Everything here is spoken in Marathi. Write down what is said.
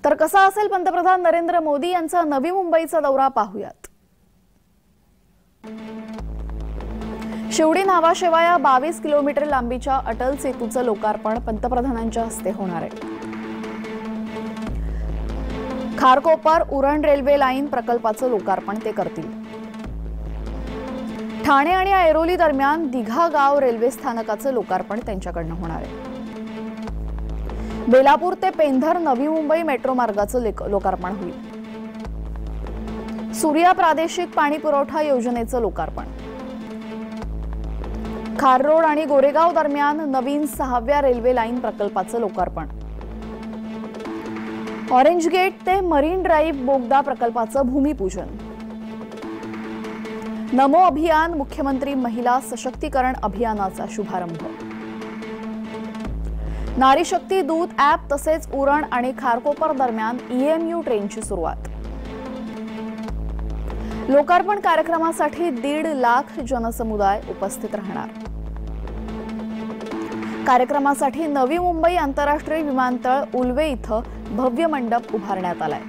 तर कसा असेल पंतप्रधान नरेंद्र मोदी यांचा नवी मुंबईचा दौरा पाहूयात। शिवडी नावाशिवाय 22 किलोमीटर लांबीच्या अटल सेतूचं लोकार्पण पंतप्रधानांच्या हस्ते होणार आहे। खारकोपर उरण रेल्वे लाईन प्रकल्पाचं लोकार्पण ते करतील। ठाणे आणि ऐरोली दरम्यान दिघा गाव रेल्वे स्थानकाचं लोकार्पण त्यांच्याकडनं होणार आहे। बेलापूर ते पेंधर नवी मुंबई मेट्रो मार्गाचं लोकार्पण होईल। सूर्या प्रादेशिक पाणी पुरवठा योजनेचं लोकार्पण। खाररोड आणि गोरेगाव दरम्यान नवीन 6व्या रेल्वे लाईन प्रकल्पाचं लोकार्पण। ऑरेंज गेट ते मरीन ड्राईव्ह बोगदा प्रकल्पाचं भूमिपूजन। नमो अभियान मुख्यमंत्री महिला सशक्तीकरण अभियानाचा शुभारंभ। नारी शक्ती दूत ॲप तसेच उरण आणि खारकोपर दरम्यान EMU ट्रेनची सुरुवात। लोकार्पण कार्यक्रमासाठी 1.5 लाख जनसमुदाय उपस्थित राहणार। कार्यक्रमासाठी नवी मुंबई आंतरराष्ट्रीय विमानतळ उल्वे इथं भव्य मंडप उभारण्यात आलाय।